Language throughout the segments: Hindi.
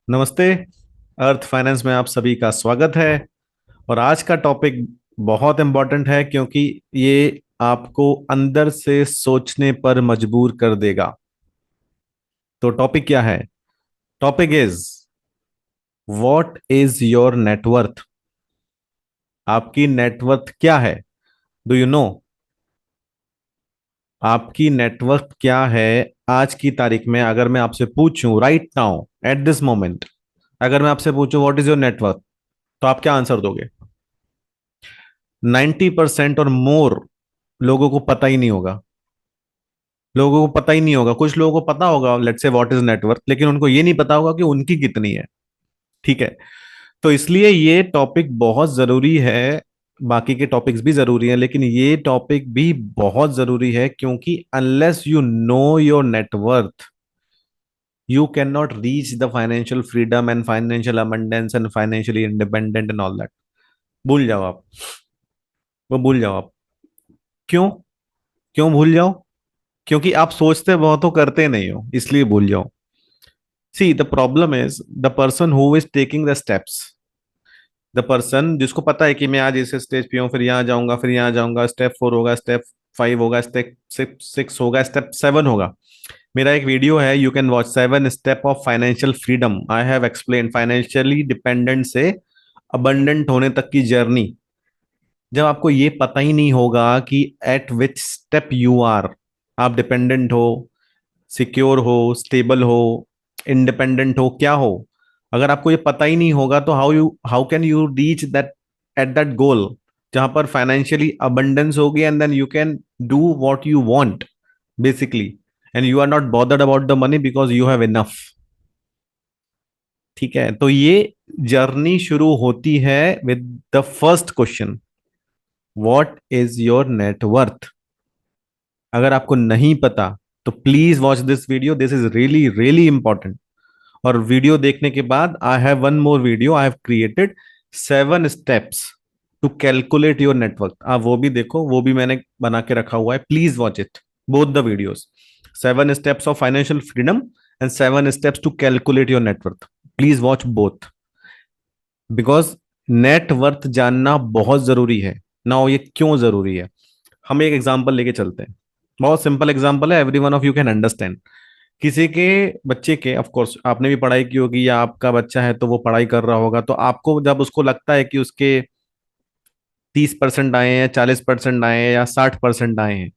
नमस्ते। अर्थ फाइनेंस में आप सभी का स्वागत है। और आज का टॉपिक बहुत इंपॉर्टेंट है क्योंकि ये आपको अंदर से सोचने पर मजबूर कर देगा। तो टॉपिक क्या है? Topic is what is your net worth. आपकी नेटवर्थ क्या है? Do you know? आपकी नेटवर्थ क्या है? आज की तारीख में अगर मैं आपसे पूछूं right now at this moment, अगर मैं आपसे पूछूं व्हाट इज योर नेटवर्थ, तो आप क्या आंसर दोगे? 90% और मोर लोगों को पता ही नहीं होगा। लोगों को पता ही नहीं होगा। कुछ लोगों को पता होगा let's say what is net worth, लेकिन उनको ये नहीं पता होगा कि उनकी कितनी है। ठीक है। तो इसलिए ये टॉपिक बहुत जरूरी है। बाकी के टॉपिक्स भी जरूरी हैं, लेकिन ये टॉपिक भी बहुत जरूरी है क्योंकि unless you know your net worth, you can not reach the financial freedom and financial abundance and financially independent and all that. भूल जाओ आप। वो भूल जाओ आप। क्यों? क्यों भूल जाओ? क्योंकि आप सोचते बहुत हो, करते नहीं हो, इसलिए भूल जाओ। See the problem is the person who is taking the steps. The person जिसको पता है कि मैं आज इस स्टेज पे हूँ, फिर यहाँ जाऊंगा, फिर यहाँ जाऊंगा, स्टेप 4 होगा, स्टेप 5 होगा, स्टेप 6 होगा, स्टेप 7 होगा। मेरा एक वीडियो है, you can watch 7 step of financial freedom. I have explain financially dependent से अबंडेंट होने तक की जर्नी। जब आपको ये पता ही नहीं होगा कि at which step you are, आप डिपेंडेंट हो, सिक्योर हो, स्टेबल हो, इंडिपेंडेंट हो, क्या हो, अगर आपको ये पता ही नहीं होगा तो how can you reach that at that goal जहां पर फाइनेंशियली अबंडेंस होगी and then you can do what you want basically, and you are not bothered about the money because you have enough. ठीक है। तो ये जर्नी शुरू होती है with the first question, what is your net worth. अगर आपको नहीं पता तो please watch this video, this is really really important. और वीडियो देखने के बाद I have one more video, I have created 7 steps to calculate your network. आप वो भी देखो, वो भी मैंने बना के रखा हुआ है, please watch it, both the videos. 7 steps of financial freedom and 7 steps to calculate your network. Please watch both, because net worth जानना बहुत जरूरी है ना। ये क्यों जरूरी है? हम एक एग्जांपल लेके चलते हैं। बहुत सिंपल एग्जांपल है, every one of you can understand. किसी के बच्चे के, ऑफ कोर्स आपने भी पढ़ाई की होगी या आपका बच्चा है तो वो पढ़ाई कर रहा होगा, तो आपको जब उसको लगता है कि उसके 30% आए हैं, 40% आए हैं या 60% आए हैं,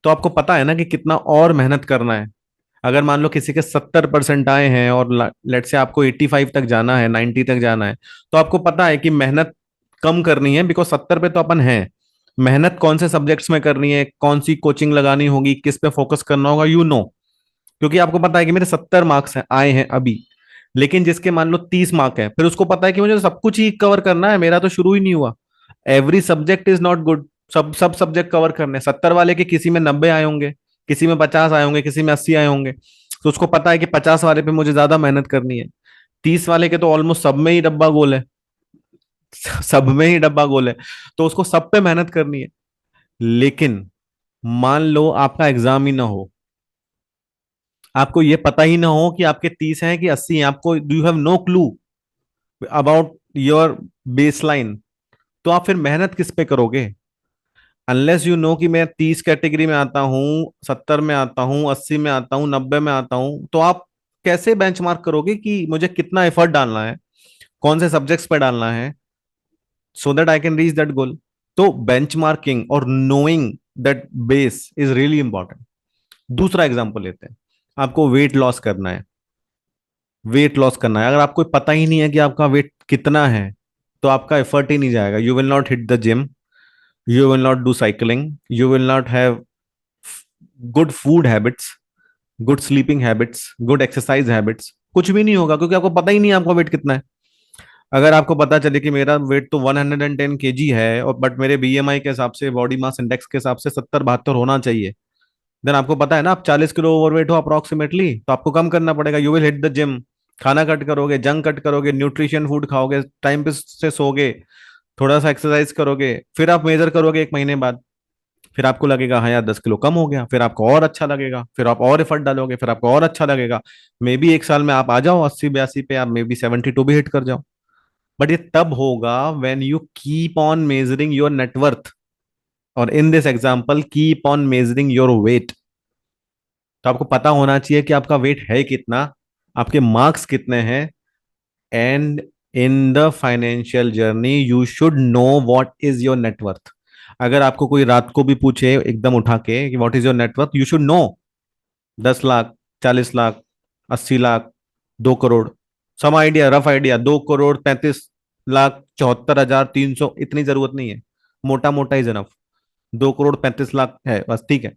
तो आपको पता है ना कि कितना और मेहनत करना है। अगर मान लो किसी के 70% आए हैं और लेट से आपको 85 तक जाना है, 90 तक जाना है, तो आपको पता है कि मेहनत कम करनी है बिकॉज 70 पे तो अपन है। मेहनत कौन से सब्जेक्ट्स में करनी है, कौन सी कोचिंग लगानी होगी, किस पे फोकस करना होगा, यू नो। क्योंकि आपको पता है कि मेरे 70 मार्क्स आए हैं अभी। लेकिन जिसके मान लो 30 मार्क है, फिर उसको पता है कि मुझे सब कुछ ही कवर करना है, मेरा तो शुरू ही नहीं हुआ। Every subject is not good. सब सब सब्जेक्ट कवर करने, 70 वाले के किसी में 90 आए होंगे, किसी में 50 आए होंगे, किसी में 80 आए होंगे। तो उसको पता है कि 50 वाले पे मुझे ज्यादा मेहनत करनी है। 30 वाले के तो ऑलमोस्ट सब में ही डब्बा गोल है। सब में ही डब्बा गोल है, तो उसको सब पे मेहनत करनी है। लेकिन मान लो आपका एग्जाम ही ना हो, आपको ये पता ही ना हो कि आपके 30 हैं कि 80 हैं, आपको you have no clue about your base line, तो आप फिर मेहनत किस पे करोगे? अनलेस यू नो कि मैं 30 कैटेगरी में आता हूँ, 70 में आता हूँ, 80 में आता हूँ, 90 में आता हूँ, तो आप कैसे बेंचमार्क करोगे कि मुझे कितना एफर्ट डालना है, कौन से सब्जेक्ट्स पे डालना है, so that I can reach that goal. तो बेंचमार्किंग और knowing that base is really important. दूसरा एग्जांपल लेते हैं। आपको वेट लॉस करना है। वेट लॉस करना है, अगर आपको पता ही नहीं है कि आपका वेट कितना है, तो आपका एफर्ट ही नहीं जाएगा। You will not hit the gym, you will not do cycling, you will not have good food habits, good sleeping habits, good exercise habits, कुछ भी नहीं होगा क्योंकि आपको पता ही नहीं है आपका वेट कितना है। अगर आपको पता चले कि मेरा वेट तो 110 kg है और बट मेरे बीएमआई के हिसाब से, बॉडी मास इंडेक्स के हिसाब से 70-72 होना चाहिए, देन आपको पता है ना आप 40 किलो ओवरवेट हो अप्रोक्सीमेटली, तो आपको कम करना पड़ेगा। You will hit the gym, खाना कट करोगे, जंक कट करोगे, न्यूट्रिशन फूड खाओगे, टाइम पे से सोगे, थोड़ा सा एक्सरसाइज करोगे, फिर आप मेजर करोगे 1 महीने बाद फिर आपको लगेगा हाँ यार 10 किलो कम हो गया, फिर आपको और अच्छा लगेगा, फिर आप और एफर्ट डालोगे, फिर आपको और अच्छा लगेगा। मे बी एक साल में आप आ जाओ 80 82 पे, आप मे बी 72 भी हिट कर जाओ। बट ये तब होगा when you keep on measuring your net worth, और in this example keep on measuring your weight. तो आपको पता होना चाहिए कि आपका वेट है कितना, आपके मार्क्स कितने हैं। And in the financial journey you should know what is your net worth. अगर आपको कोई रात को भी पूछे एकदम उठा के कि what is your net worth, you should know. 10 lakh, 40 lakh, 80 lakh, 2 crore, some idea, rough idea, 2 crore 35 lakh 74,300, इतनी जरूरत नहीं है। मोटा मोटा ही जनफ 2 करोड़ 35 लाख है बस, ठीक है।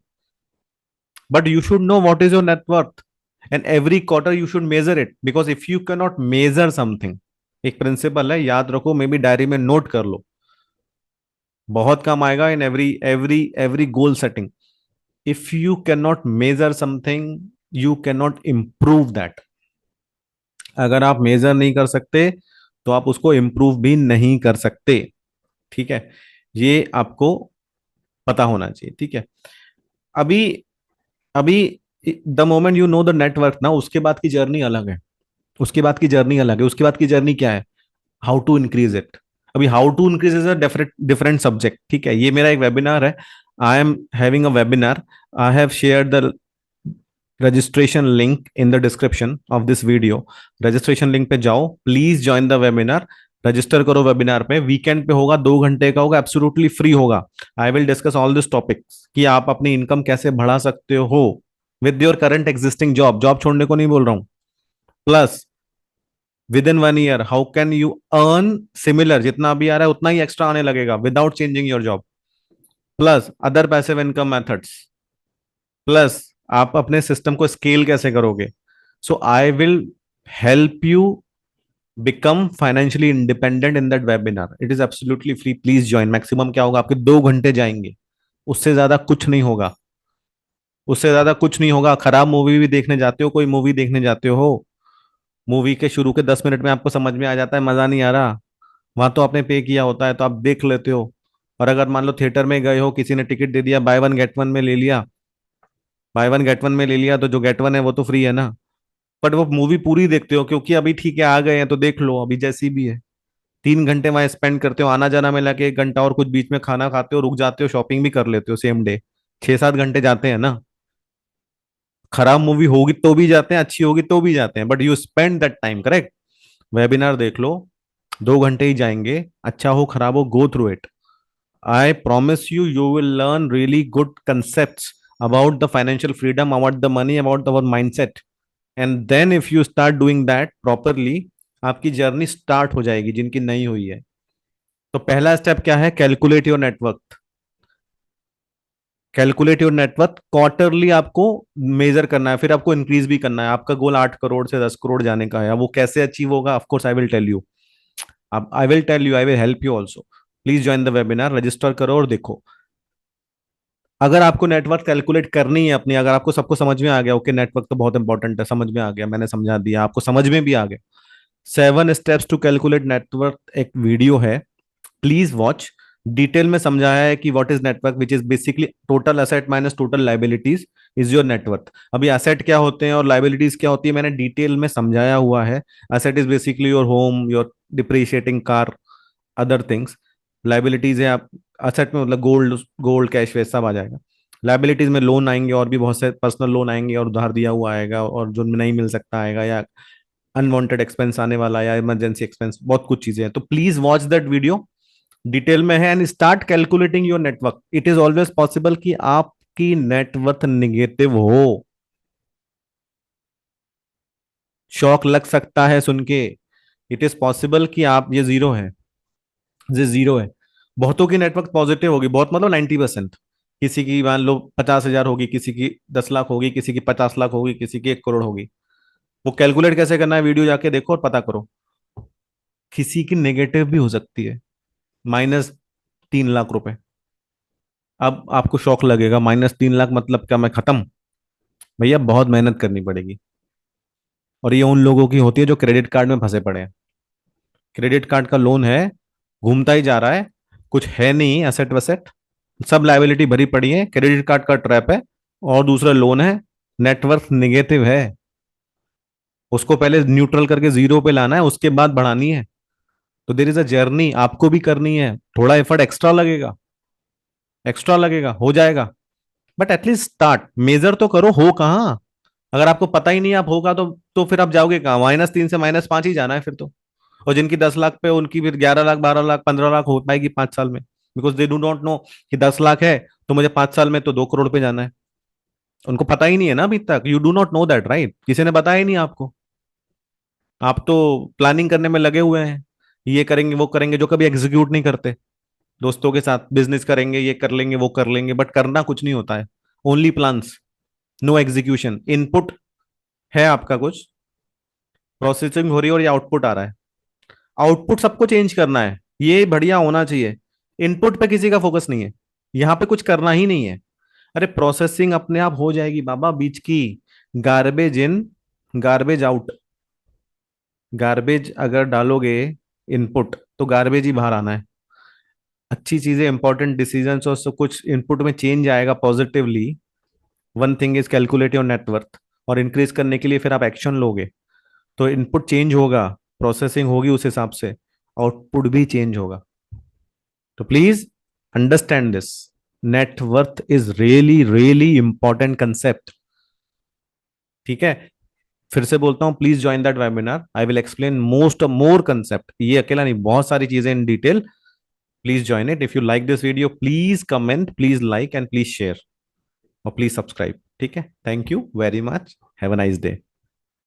But you should know what is your net worth, and every quarter you should measure it, because if you cannot measure something, एक प्रिंसिपल है, याद रखो, मे बी डायरी में नोट कर लो, बहुत काम आएगा in every every every goal setting. If you can not measure something, you can not improve that. अगर आप मेजर नहीं कर सकते तो आप उसको इम्प्रूव भी नहीं कर सकते, ठीक है। ये आपको पता होना चाहिए, ठीक है। अभी अभी the moment you know the network ना, उसके बाद की जर्नी अलग है। उसके बाद की जर्नी अलग है। उसके बाद की जर्नी क्या है? How to increase it. अभी how to increase is a different different subject, ठीक है। ये मेरा एक वेबिनार है, I am having a webinar, I have share the registration link in the description of this video. Registration link पे जाओ, please join the webinar, register करो। वेबिनार पे वीकेंड पे होगा, 2 घंटे का होगा, एब्सोल्युटली फ्री होगा। I will discuss all this topics कि आप अपनी इनकम कैसे बढ़ा सकते हो with your current existing job. Job छोड़ने को नहीं बोल रहा हूँ। Plus with in 1 year how can you earn similar, जितना भी आ रहा है उतना ही एक्स्ट्रा आने लगेगा without changing your job. Plus other passive income methods. Plus आप अपने सिस्टम को स्केल कैसे करोगे। So I will help you become financially independent in that webinar. It is absolutely free, please join. Maximum क्या होगा, आपके 2 घंटे जाएंगे, उससे ज्यादा कुछ नहीं होगा। उससे ज्यादा कुछ नहीं होगा। खराब मूवी भी देखने जाते हो, कोई मूवी देखने जाते हो, मूवी के शुरू के 10 मिनट में आपको समझ में आ जाता है मजा नहीं आ रहा, वहां तो आपने पे किया होता है तो आप देख लेते हो। और अगर मान लो थिएटर में गए हो, किसी ने टिकट दे दिया, बाय वन गेट वन में ले लिया, बाय वन गेट वन में ले लिया, तो जो गेट वन है वो तो फ्री है ना। बट वो मूवी पूरी देखते हो क्योंकि अभी ठीक है आ गए हैं तो देख लो अभी जैसी भी है। 3 घंटे वहां स्पेंड करते हो, आना जाना में लगे 1 घंटा, और कुछ बीच में खाना खाते हो, रुक जाते हो, शॉपिंग भी कर लेते हो सेम डे। 6 7 घंटे जाते हैं ना। खराब मूवी होगी तो भी जाते हैं, अच्छी होगी तो भी जाते हैं, but you spend that time, correct. Webinar देख लो, 2 घंटे ही जाएंगे, अच्छा हो खराब हो, go through it. I promise you, you will learn really good concepts about the financial freedom, about the money, about our mindset. And then if you start doing that properly, आपकी जर्नी स्टार्ट हो जाएगी जिनकी नहीं हुई है। तो पहला स्टेप क्या है? Calculate your net worth. Calculate your net worth quarterly आपको मेजर करना है, फिर आपको इंक्रीज भी करना है। आपका गोल 8 करोड़ से 10 करोड़ जाने का है, वो कैसे अचीव होगा? Of course I will tell you. अब I will tell you, I will help you also. Please join the webinar, register करो और देखो। अगर आपको नेटवर्क कैलकुलेट करनी है अपनी, अगर आपको सबको समझ में आ गया, ओके नेटवर्क तो बहुत इंपॉर्टेंट है, समझ में आ गया, मैंने समझा दिया, आपको समझ में भी आ गया। 7 स्टेप्स टू कैलकुलेट नेटवर्क एक वीडियो है, प्लीज वॉच। डिटेल में समझाया है कि what is network, which is basically total asset minus total liabilities is your net worth. अभी असेट क्या होते हैं और लाइबिलिटीज क्या होती है, मैंने डिटेल में समझाया हुआ है। Asset is basically your home, your depreciating car, other things. Liabilities है आप असेट में, मतलब गोल्ड, गोल्ड कैश वे सब आ जाएगा। लाइबिलिटीज में लोन आएंगे, और भी बहुत से पर्सनल लोन आएंगे, और उधार दिया हुआ आएगा, और जो नहीं मिल सकता आएगा, या अनवांटेड एक्सपेंस आने वाला, या इमरजेंसी एक्सपेंस, बहुत कुछ चीजें हैं। तो please watch that video, detail में है, and start calculating your network. It is always possible कि आपकी नेटवर्थ निगेटिव हो। शौक लग सकता है सुन के, इट इज पॉसिबल कि आप ये जीरो है, ये जीरो है। बहुतों की नेटवर्क पॉजिटिव होगी, बहुत मतलब 90%। किसी की मान लो 50,000 होगी, किसी की 10 लाख होगी, किसी की 50 लाख होगी, किसी की 1 करोड़ होगी। वो कैलकुलेट कैसे करना है, वीडियो जाके देखो और पता करो। किसी की नेगेटिव भी हो सकती है, -3 लाख रुपए। अब आपको शौक लगेगा, -3 लाख मतलब क्या, मैं खत्म? भैया बहुत मेहनत करनी पड़ेगी। और ये उन लोगों की होती है जो क्रेडिट कार्ड में फंसे पड़े हैं। क्रेडिट कार्ड का लोन है, घूमता ही जा रहा है, कुछ है नहीं एसेट वसेट, सब लायबिलिटी भरी पड़ी है, क्रेडिट कार्ड का ट्रैप है, और दूसरा लोन है, नेटवर्थ निगेटिव है, उसको पहले न्यूट्रल करके जीरो पे लाना है, उसके बाद बढ़ानी है। तो देर इज अ जर्नी, आपको भी करनी है, थोड़ा एफर्ट एक्स्ट्रा लगेगा, एक्स्ट्रा लगेगा, हो जाएगा, बट एटलीस्ट स्टार्ट, मेजर तो करो, हो कहाँ। अगर आपको पता ही नहीं आप होगा तो फिर आप जाओगे कहाँ, -3 से -5 ही जाना है फिर तो। और जिनकी 10 लाख पे, उनकी फिर 11 लाख, 12 लाख, 15 लाख हो पाएगी 5 साल में, because they do not know कि 10 लाख है तो मुझे 5 साल में तो 2 करोड़ पे जाना है। उनको पता ही नहीं है ना अभी तक, you do not know that, right, किसी ने बताया ही नहीं आपको। आप तो प्लानिंग करने में लगे हुए हैं, ये करेंगे वो करेंगे, जो कभी एग्जीक्यूट नहीं करते। दोस्तों के साथ बिजनेस करेंगे, ये कर लेंगे वो कर लेंगे, बट करना कुछ नहीं होता है, only plans, no execution. Input है आपका कुछ, प्रोसेसिंग हो रही है और ये आउटपुट आ रहा है, आउटपुट सबको चेंज करना है, ये बढ़िया होना चाहिए। इनपुट पे किसी का फोकस नहीं है, यहां पे कुछ करना ही नहीं है। अरे प्रोसेसिंग अपने आप हो जाएगी बाबा, बीच की, garbage in garbage out, garbage अगर डालोगे इनपुट तो गार्बेज ही बाहर आना है। अच्छी चीजें, इंपॉर्टेंट डिसीजंस और सब कुछ इनपुट में चेंज आएगा positively. One thing is calculate your net worth, और इंक्रीज करने के लिए फिर आप एक्शन लोगे, तो इनपुट चेंज होगा, प्रोसेसिंग होगी उस हिसाब से, आउटपुट भी चेंज होगा। तो please understand this, net worth is really really important concept. ठीक है, फिर से बोलता हूं, please join that webinar, I will explain most more concept, ये अकेला नहीं, बहुत सारी चीजें in detail. Please join it. If you like this video, please comment, please like and please share, और प्लीज सब्सक्राइब। ठीक है, thank you very much, have a nice day.